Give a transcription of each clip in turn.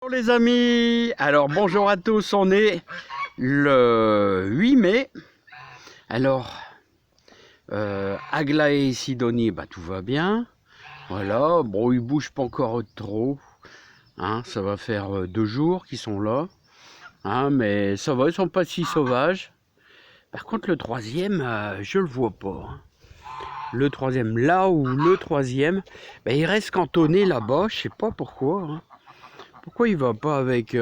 Bonjour les amis, alors bonjour à tous, on est le 8 mai. Alors, Aglaé et Sidonie, bah, tout va bien. Voilà, bon, ils bougent pas encore trop. Hein, ça va faire 2 jours qu'ils sont là. Hein, mais ça va, ils sont pas si sauvages. Par contre, le troisième, je le vois pas. Hein. Le troisième, là où le troisième, bah, il reste cantonné là-bas, je sais pas pourquoi. Hein. Pourquoi il va pas avec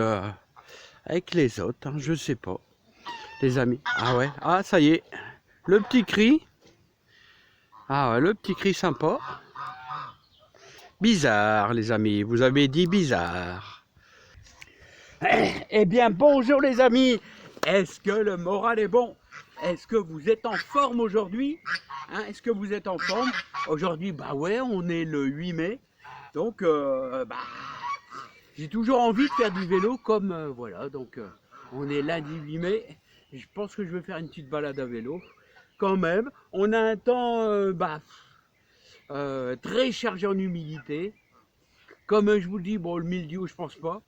les autres, hein, je sais pas. Les amis. Ah ouais, ah ça y est. Le petit cri. Ah ouais, le petit cri sympa. Bizarre, les amis. Vous avez dit bizarre. Eh bien, bonjour les amis. Est-ce que le moral est bon? Est-ce que vous êtes en forme aujourd'hui? Hein, est-ce que vous êtes en forme? Aujourd'hui, bah ouais, on est le 8 mai. Donc, j'ai toujours envie de faire du vélo comme, voilà, donc on est lundi 8 mai. Je pense que je vais faire une petite balade à vélo. Quand même, on a un temps très chargé en humidité. Comme je vous le dis, bon, le mildiou, je pense pas.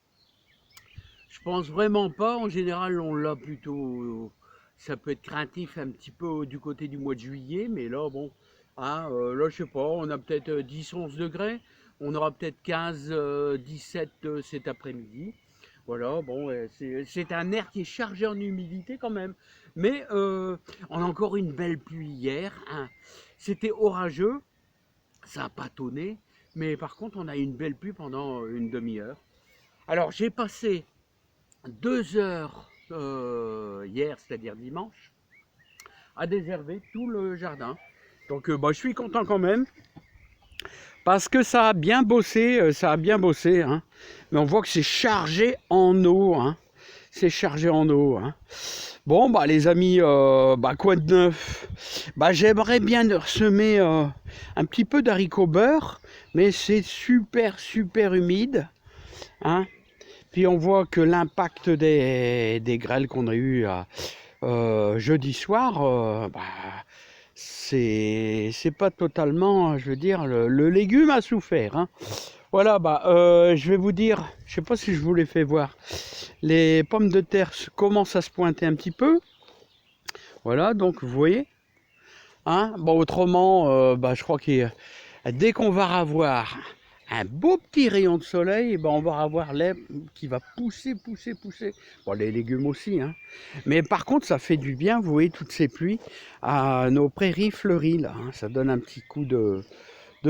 Je pense vraiment pas. En général, on l'a plutôt. Ça peut être craintif un petit peu du côté du mois de juillet, mais là, bon, hein, là, je sais pas, on a peut-être 10-11 degrés. On aura peut-être 15-17 cet après-midi. Voilà, bon, c'est un air qui est chargé en humidité quand même. Mais on a encore une belle pluie hier. Hein. C'était orageux, ça a patauné, mais par contre, on a eu une belle pluie pendant une demi-heure. Alors, j'ai passé 2 heures hier, c'est-à-dire dimanche, à désherber tout le jardin. Donc, je suis content quand même. Parce que ça a bien bossé, hein. Mais on voit que c'est chargé en eau, hein. C'est chargé en eau, hein. Bon, bah les amis, quoi de neuf? Bah j'aimerais bien semer un petit peu d'haricots beurre, mais c'est super humide, hein. Puis on voit que l'impact des grêles qu'on a eu jeudi soir, c'est pas totalement, je veux dire, le légume a souffert. Hein. Voilà, je vais vous dire, je sais pas si je vous l'ai fait voir, les pommes de terre commencent à se pointer un petit peu. Voilà, donc vous voyez. Hein, bon, autrement, je crois que dès qu'on va avoir un beau petit rayon de soleil, on va avoir l'herbe qui va pousser. Bon, les légumes aussi, hein. Mais par contre, ça fait du bien, vous voyez, toutes ces pluies à nos prairies fleuries, là. Hein, ça donne un petit coup de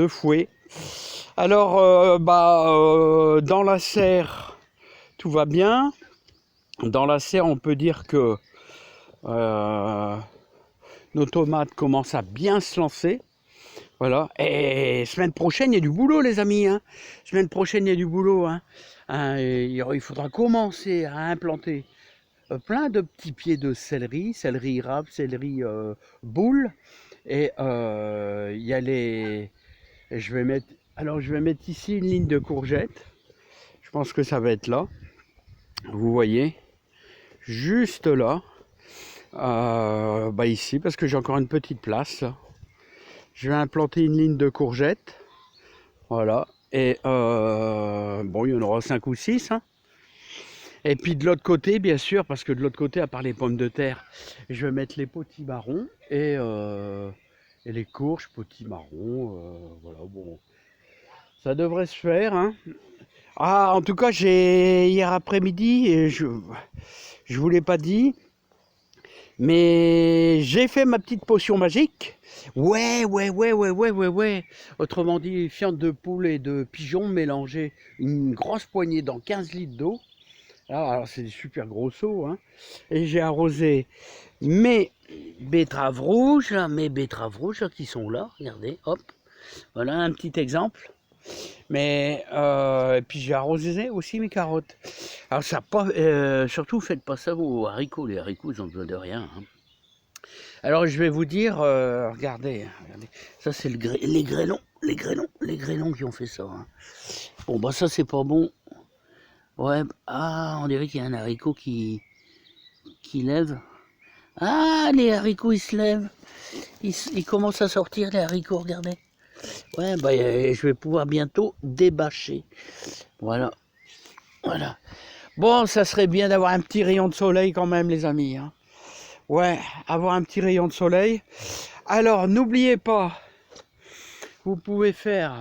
fouet. Alors, dans la serre, tout va bien. Dans la serre, on peut dire que nos tomates commencent à bien se lancer. Voilà. Et semaine prochaine, il y a du boulot, les amis. Hein. Semaine prochaine, il y a du boulot. Hein. Il faudra commencer à implanter plein de petits pieds de céleri, céleri érable, céleri boule. Et il y a les. Je vais mettre ici une ligne de courgettes. Je pense que ça va être là. Vous voyez, juste là. Ici, parce que j'ai encore une petite place. Là. Je vais implanter une ligne de courgettes. Voilà. Et il y en aura 5 ou 6. Hein. Et puis de l'autre côté, bien sûr, parce que de l'autre côté, à part les pommes de terre, je vais mettre les potimarrons et les courges potimarrons. Voilà, bon. Ça devrait se faire. Hein. Ah, en tout cas, hier après-midi, je vous l'ai pas dit, mais j'ai fait ma petite potion magique. Ouais. Autrement dit, fiente de poule et de pigeon mélangée une grosse poignée dans 15 litres d'eau. Alors c'est des super gros seaux. Hein. Et j'ai arrosé mes betteraves rouges, là, qui sont là. Regardez, hop. Voilà un petit exemple. Mais et puis j'ai arrosé aussi mes carottes. Alors ça pas, surtout faites pas ça aux haricots. Les haricots ils ont besoin de rien. Hein. Alors je vais vous dire, regardez, ça c'est les grêlons qui ont fait ça. Hein. Bon ça c'est pas bon. Ouais, on dirait qu'il y a un haricot qui lève. Ah les haricots ils se lèvent, ils commencent à sortir les haricots, regardez. Ouais, je vais pouvoir bientôt débâcher. Voilà. Voilà. Bon, ça serait bien d'avoir un petit rayon de soleil quand même, les amis. Hein. Ouais, avoir un petit rayon de soleil. Alors, n'oubliez pas, vous pouvez faire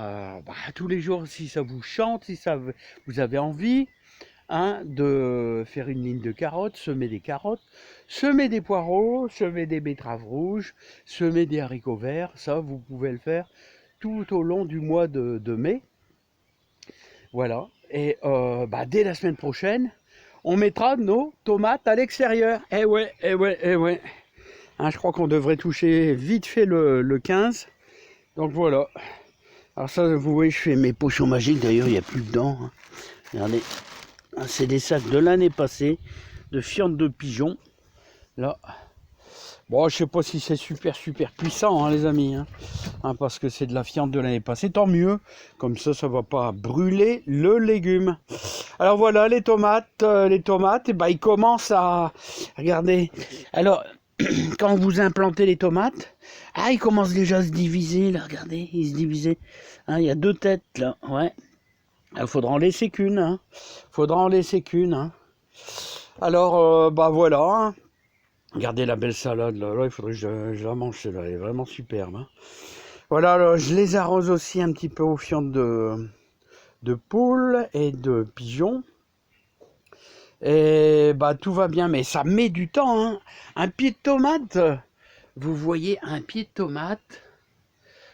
tous les jours si ça vous chante, si ça vous avez envie, hein, de faire une ligne de carottes, semer des carottes, semer des poireaux, semer des betteraves rouges, semer des haricots verts. Ça, vous pouvez le faire tout au long du mois de mai. Voilà. Et dès la semaine prochaine, on mettra nos tomates à l'extérieur. Eh ouais, eh ouais, eh ouais. Hein, je crois qu'on devrait toucher vite fait le 15. Donc voilà. Alors ça, vous voyez, je fais mes potions magiques. D'ailleurs, il n'y a plus dedans. Hein. Regardez. C'est des sacs de l'année passée, de fientes de pigeons. Là. Bon, je sais pas si c'est super puissant, hein, les amis. Hein, parce que c'est de la fiente de l'année passée. Tant mieux. Comme ça va pas brûler le légume. Alors voilà, les tomates, et ben, ils commencent à... Regardez. Alors, quand vous implantez les tomates, ils commencent déjà à se diviser, là, regardez, ils se divisaient. Hein, il y a 2 têtes, là, ouais. Il faudra en laisser qu'une, hein. Hein. Alors, voilà. Hein. Regardez la belle salade, là, il faudrait que je la mange, celle-là, elle est vraiment superbe. Hein. Voilà, alors, je les arrose aussi un petit peu aux fientes de poules et de pigeons. Et tout va bien, mais ça met du temps. Hein. Un pied de tomate, vous voyez un pied de tomate,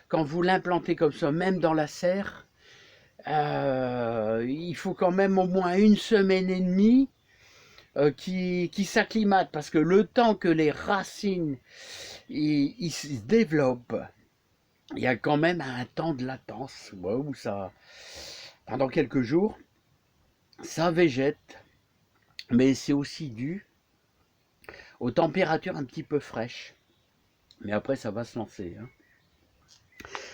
quand vous l'implantez comme ça, même dans la serre, il faut quand même au moins 1 semaine et demie qui s'acclimate, parce que le temps que les racines ils se développent, il y a quand même un temps de latence où ça, pendant quelques jours, ça végète, mais c'est aussi dû aux températures un petit peu fraîches. Mais après, ça va se lancer. Hein.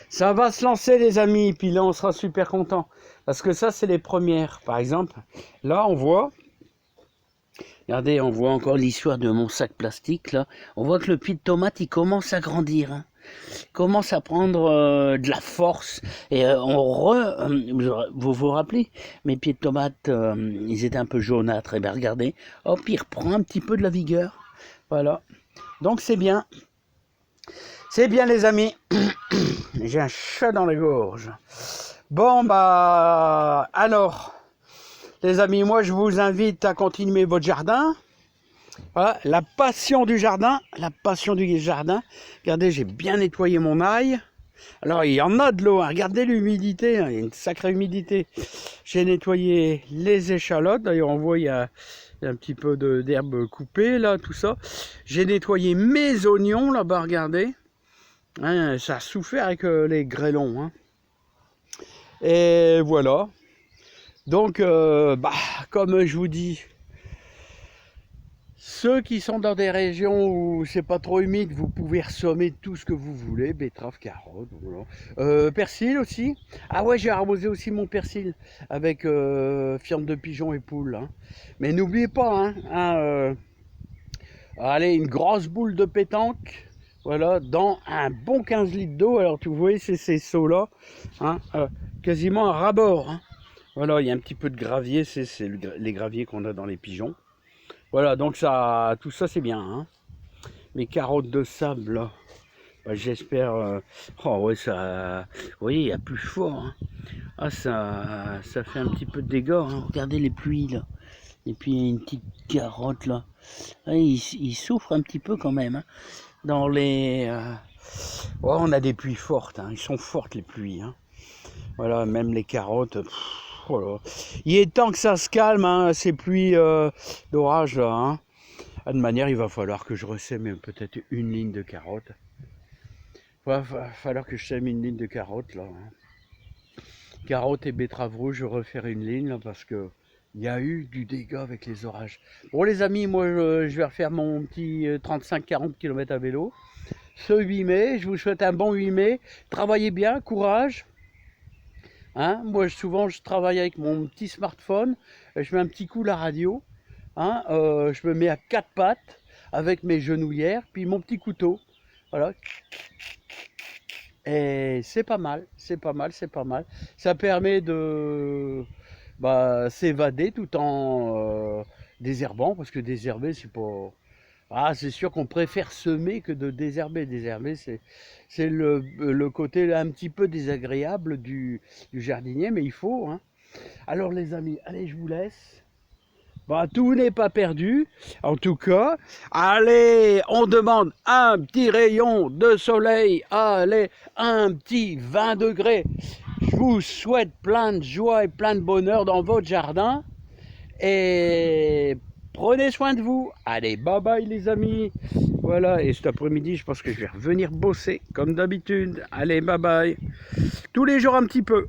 Ça va se lancer, les amis. Puis là, on sera super content. Parce que ça, c'est les premières. Par exemple, là, on voit... Regardez, on voit encore l'histoire de mon sac plastique, là. On voit que le pied de tomate, il commence à grandir. Hein. Il commence à prendre de la force. Et vous vous rappelez, mes pieds de tomate, ils étaient un peu jaunâtres. Et bien, regardez. Hop, il reprend un petit peu de la vigueur. Voilà. Donc, c'est bien. C'est bien, les amis. J'ai un chat dans la gorge. Bon, alors, les amis, moi, je vous invite à continuer votre jardin. Voilà, la passion du jardin. Regardez, j'ai bien nettoyé mon ail. Alors, il y en a de l'eau. Hein. Regardez l'humidité. Hein. Il y a une sacrée humidité. J'ai nettoyé les échalotes. D'ailleurs, on voit, il y a un petit peu d'herbe coupée, là, tout ça. J'ai nettoyé mes oignons, là-bas, regardez. Hein, ça a souffert avec les grêlons. Hein. Et voilà. Donc, comme je vous dis, ceux qui sont dans des régions où c'est pas trop humide, vous pouvez ressommer tout ce que vous voulez, betteraves, carottes, voilà. Persil aussi. Ah ouais, j'ai arrosé aussi mon persil avec fientes de pigeons et poules. Hein. Mais n'oubliez pas, allez, une grosse boule de pétanque. Voilà, dans un bon 15 litres d'eau. Alors, tu vois, c'est ces seaux-là, hein, quasiment à ras-bord. Hein. Voilà, il y a un petit peu de gravier, c'est les graviers qu'on a dans les pigeons. Voilà, donc ça, tout ça, c'est bien. Hein. Mes carottes de sable, là, j'espère... oh, ouais, ça... Vous voyez, il y a plus fort. Hein. Ah, ça fait un petit peu de dégâts. Hein. Regardez les pluies, là. Et puis, il y a une petite carotte, là. Ah, il souffre un petit peu, quand même. Hein. Dans les... on a des pluies fortes, hein. Ils sont fortes les pluies. Hein. Voilà, même les carottes. Voilà. Il est temps que ça se calme, hein, ces pluies d'orage là. Hein. De manière, il va falloir que je ressème peut-être une ligne de carottes. Il va falloir que je sème une ligne de carottes là. Hein. Carottes et betteraves rouges, je vais refaire une ligne là, parce que il y a eu du dégât avec les orages. Bon les amis, moi je vais refaire mon petit 35-40 km à vélo. Ce 8 mai, je vous souhaite un bon 8 mai. Travaillez bien, courage. Hein, moi souvent je travaille avec mon petit smartphone. Je mets un petit coup la radio. Hein, je me mets à 4 pattes avec mes genouillères, puis mon petit couteau. Voilà. Et c'est pas mal, c'est pas mal. Ça permet s'évader tout en désherbant, parce que désherber, c'est pas... Ah, c'est sûr qu'on préfère semer que de désherber. Désherber, c'est le côté un petit peu désagréable du jardinier, mais il faut, hein. Alors les amis, allez, je vous laisse. Bah, tout n'est pas perdu. En tout cas, allez, on demande un petit rayon de soleil. Allez, un petit 20 degrés. Je vous souhaite plein de joie et plein de bonheur dans votre jardin. Et prenez soin de vous. Allez, bye bye les amis. Voilà, et cet après-midi, je pense que je vais revenir bosser comme d'habitude. Allez, bye bye. Tous les jours un petit peu.